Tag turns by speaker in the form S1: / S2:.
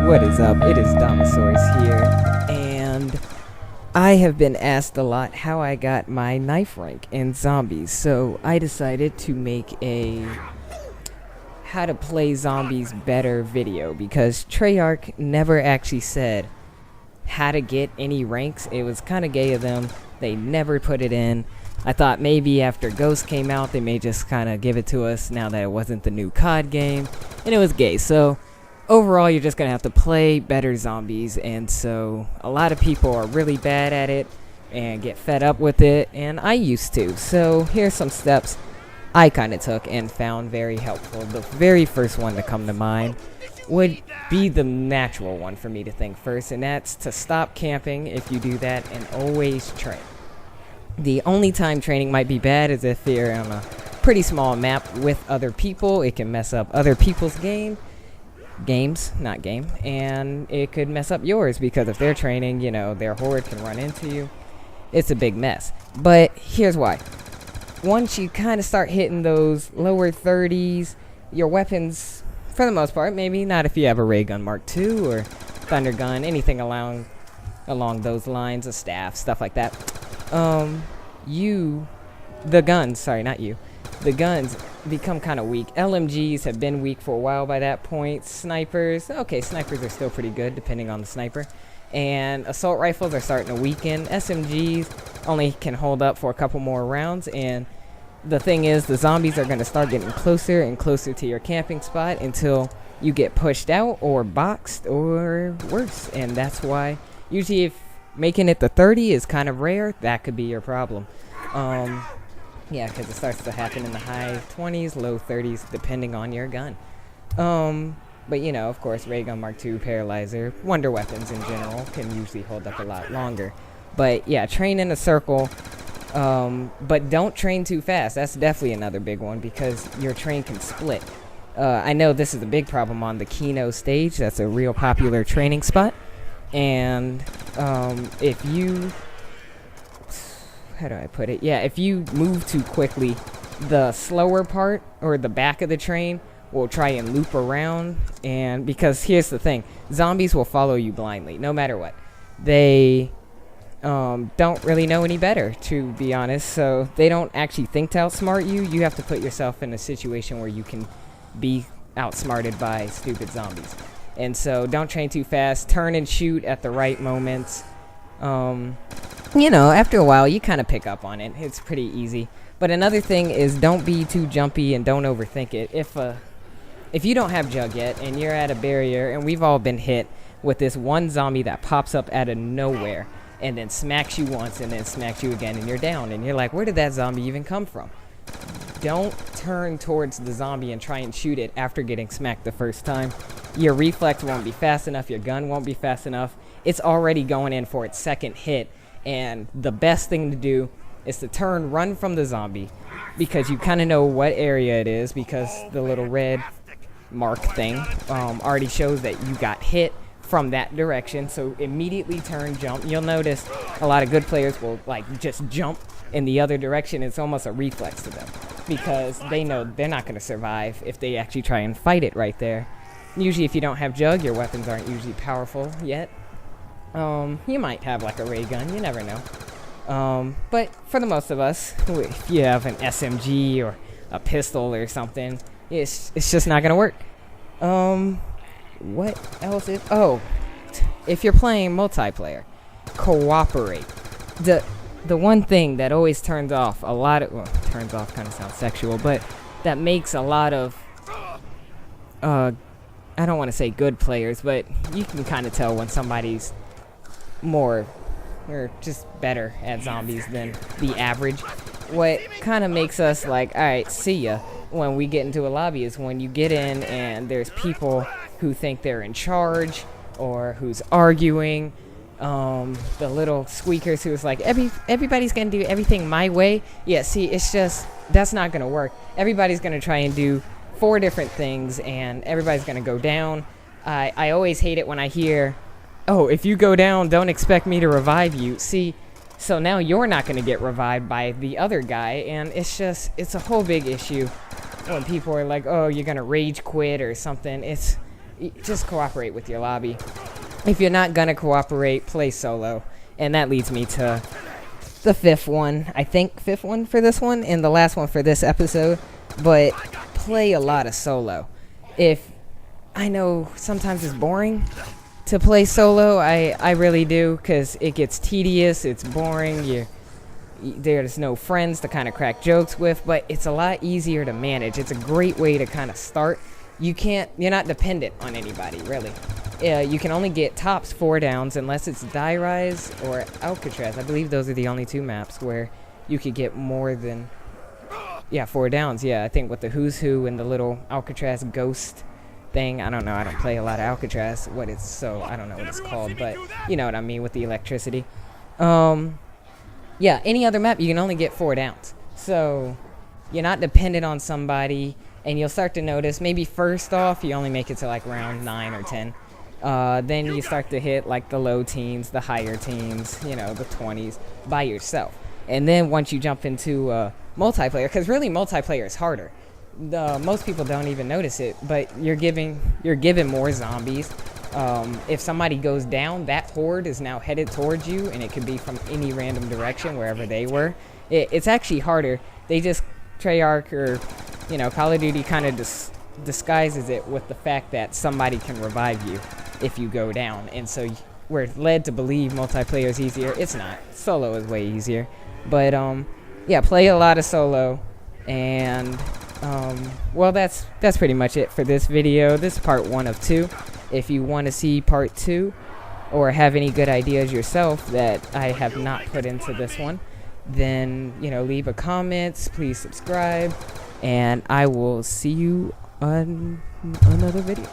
S1: What is up? It is Domosaurus here, and I have been asked a lot how I got my knife rank in zombies, so I decided to make a how to play zombies better video, because Treyarch never actually said how to get any ranks. It was kind of gay of them. They never put it in. I thought maybe after Ghost came out they may just kind of give it to us now that it wasn't the new CoD game, and it was gay. So overall, you're just gonna have to play better zombies, and so a lot of people are really bad at it and get fed up with it, and I used to. So here's some steps I kind of took and found very helpful. The very first one to come to mind would be the natural one for me to think first, and that's to stop camping if you do that and always train. The only time training might be bad is if you're on a pretty small map with other people. It can mess up other people's games, not game, and it could mess up yours, because if they're training, you know, their horde can run into you. It's a big mess. But here's why. Once you kind of start hitting those lower 30s, your weapons, for the most part, maybe not if you have a ray gun Mark II or thunder gun, anything along those lines, a staff, stuff like that. The guns become kind of weak. LMGs have been weak for a while by that point. Snipers, okay, snipers are still pretty good depending on the sniper. And assault rifles are starting to weaken. SMGs only can hold up for a couple more rounds, and the thing is, the zombies are going to start getting closer and closer to your camping spot until you get pushed out or boxed or worse. And that's why usually if making it to 30 is kind of rare, that could be your problem. Yeah, because it starts to happen in the high 20s, low 30s, depending on your gun. But you know, of course, ray gun Mark II, paralyzer, wonder weapons in general can usually hold up a lot longer. But yeah, train in a circle, but don't train too fast. That's definitely another big one, because your train can split. I know this is a big problem on the Kino stage. That's a real popular training spot. And if you, how do I put it? Yeah, if you move too quickly, the slower part or the back of the train will try and loop around. And because here's the thing, zombies will follow you blindly no matter what. They don't really know any better, to be honest, so they don't actually think to outsmart you. You have to put yourself in a situation where you can be outsmarted by stupid zombies. And so don't train too fast. Turn and shoot at the right moments. You know, after a while, you kind of pick up on it. It's pretty easy. But another thing is, don't be too jumpy and don't overthink it. If you don't have Jug yet and you're at a barrier, and we've all been hit with this one zombie that pops up out of nowhere and then smacks you once and then smacks you again and you're down. And you're like, where did that zombie even come from? Don't turn towards the zombie and try and shoot it after getting smacked the first time. Your reflex won't be fast enough. Your gun won't be fast enough. It's already going in for its second hit. And the best thing to do is to turn, run from the zombie, because you kind of know what area it is, because the little red mark thing already shows that you got hit from that direction. So immediately turn, jump. You'll notice a lot of good players will like just jump in the other direction. It's almost a reflex to them, because they know they're not going to survive if they actually try and fight it right there. Usually if you don't have Jug, your weapons aren't usually powerful yet. You might have like a ray gun, you never know. But for the most of us, if you have an SMG or a pistol or something, it's just not gonna work. What else is, if you're playing multiplayer, cooperate. The one thing that always turns off a lot of, well, turns off kind of sounds sexual, but that makes a lot of, I don't want to say good players, but you can kind of tell when somebody's more or just better at zombies than the average. What kind of makes us like, alright, see ya, when we get into a lobby is when you get in and there's people who think they're in charge or who's arguing. The little squeakers who's like, everybody's gonna do everything my way. Yeah, see, it's just, that's not gonna work. Everybody's gonna try and do 4 different things, and everybody's gonna go down. I always hate it when I hear, oh, if you go down, don't expect me to revive you. See, so now you're not gonna get revived by the other guy, and it's a whole big issue when people are like, oh, you're gonna rage quit or something. just cooperate with your lobby. If you're not gonna cooperate, play solo. And that leads me to the fifth one. I think fifth one for this one and the last one for this episode. But play a lot of solo. If I know sometimes it's boring to play solo, I really do, because it gets tedious, it's boring, there's no friends to kind of crack jokes with, but it's a lot easier to manage. It's a great way to kind of start. You're not dependent on anybody, really. You can only get tops 4 downs unless it's Die Rise or Alcatraz. I believe those are the only 2 maps where you could get more than 4 downs. Yeah, I think with the Who's Who and the little Alcatraz ghost thing. I don't know. I don't play a lot of Alcatraz. I don't know what it's called, but you know what I mean with the electricity. Yeah, any other map you can only get 4 downs. So you're not dependent on somebody, and you'll start to notice maybe first off you only make it to like round 9 or 10. Then you start to hit like the low teens, the higher teens, the 20s by yourself. And then once you jump into multiplayer, because really multiplayer is harder. Most people don't even notice it, but you're given more zombies. If somebody goes down, that horde is now headed towards you, and it could be from any random direction wherever they were. It's actually harder. They just Treyarch or Call of Duty kind of disguises it with the fact that somebody can revive you if you go down, and so we're led to believe multiplayer is easier. It's not. Solo is way easier, but yeah, play a lot of solo. And well, that's pretty much it for this video. This is part 1 of 2. If you want to see part 2 or have any good ideas yourself that I have not put into this one, then leave a comment, please subscribe, and I will see you on another video.